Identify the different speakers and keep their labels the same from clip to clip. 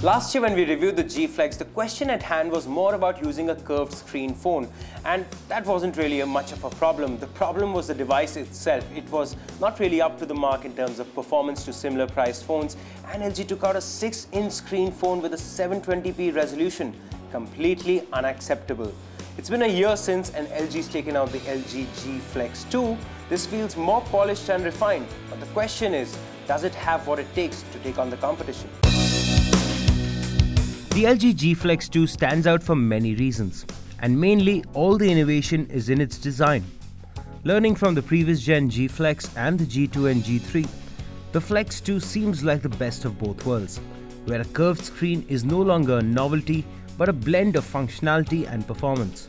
Speaker 1: Last year when we reviewed the G Flex, the question at hand was more about using a curved screen phone, and that wasn't really much of a problem. The problem was the device itself. It was not really up to the mark in terms of performance to similar priced phones, and LG took out a 6-inch screen phone with a 720p resolution. Completely unacceptable. It's been a year since, and LG's taken out the LG G Flex 2. This feels more polished and refined, but the question is, does it have what it takes to take on the competition? The LG G Flex 2 stands out for many reasons, and mainly all the innovation is in its design. Learning from the previous gen G Flex and the G2 and G3, the Flex 2 seems like the best of both worlds, where a curved screen is no longer a novelty but a blend of functionality and performance.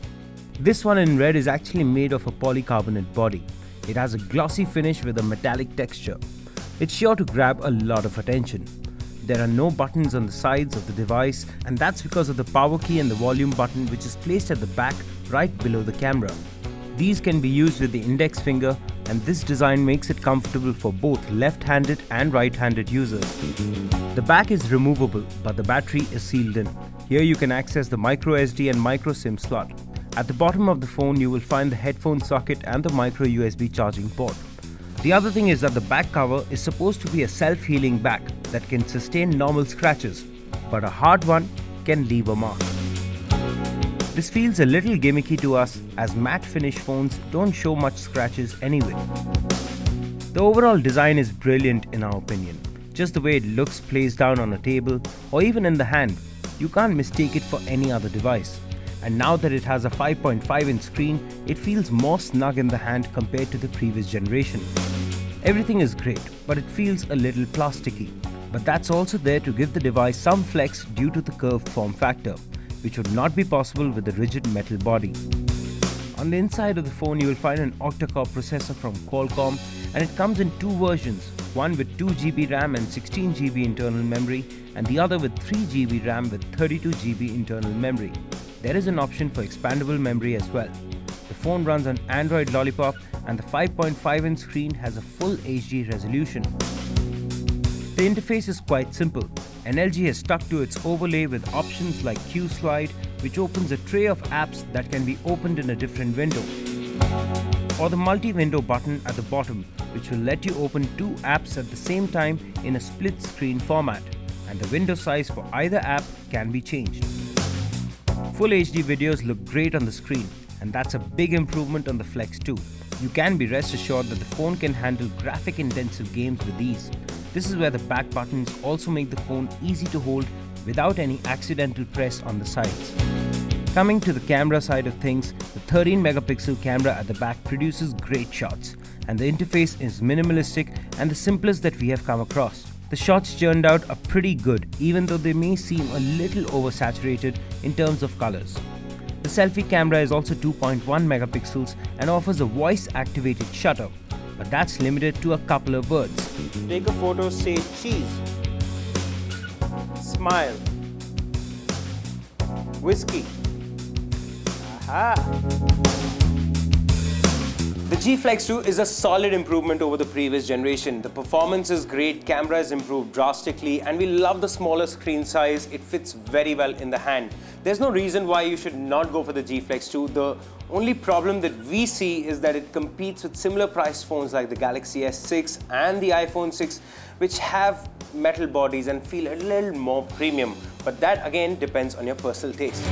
Speaker 1: This one in red is actually made of a polycarbonate body. It has a glossy finish with a metallic texture. It's sure to grab a lot of attention. There are no buttons on the sides of the device, and that's because of the power key and the volume button, which is placed at the back right below the camera. These can be used with the index finger, and this design makes it comfortable for both left-handed and right-handed users. The back is removable, but the battery is sealed in. Here you can access the micro SD and micro SIM slot. At the bottom of the phone you will find the headphone socket and the micro USB charging port. The other thing is that the back cover is supposed to be a self-healing back that can sustain normal scratches, but a hard one can leave a mark. This feels a little gimmicky to us, as matte finish phones don't show much scratches anyway. The overall design is brilliant in our opinion. Just the way it looks placed down on a table or even in the hand, you can't mistake it for any other device. And now that it has a 5.5-inch screen, it feels more snug in the hand compared to the previous generation. Everything is great, but it feels a little plasticky. But that's also there to give the device some flex due to the curved form factor, which would not be possible with the rigid metal body. On the inside of the phone you will find an octa-core processor from Qualcomm, and it comes in two versions, one with 2GB RAM and 16GB internal memory, and the other with 3GB RAM with 32GB internal memory. There is an option for expandable memory as well. The phone runs on Android Lollipop, and the 5.5-inch screen has a full HD resolution. The interface is quite simple, and LG has stuck to its overlay with options like Q Slide, which opens a tray of apps that can be opened in a different window, or the multi-window button at the bottom, which will let you open two apps at the same time in a split screen format, and the window size for either app can be changed. Full HD videos look great on the screen, and that's a big improvement on the Flex 2. You can be rest assured that the phone can handle graphic-intensive games with ease. This is where the back buttons also make the phone easy to hold without any accidental press on the sides. Coming to the camera side of things, the 13-megapixel camera at the back produces great shots, and the interface is minimalistic and the simplest that we have come across. The shots churned out are pretty good, even though they may seem a little oversaturated in terms of colors. The selfie camera is also 2.1 megapixels and offers a voice-activated shutter, but that's limited to a couple of words. Take a photo, say cheese, smile, whiskey. Aha! The G Flex 2 is a solid improvement over the previous generation. The performance is great, camera is improved drastically, and we love the smaller screen size. It fits very well in the hand. There's no reason why you should not go for the G Flex 2. The only problem that we see is that it competes with similar priced phones like the Galaxy S6 and the iPhone 6, which have metal bodies and feel a little more premium. But that again depends on your personal taste.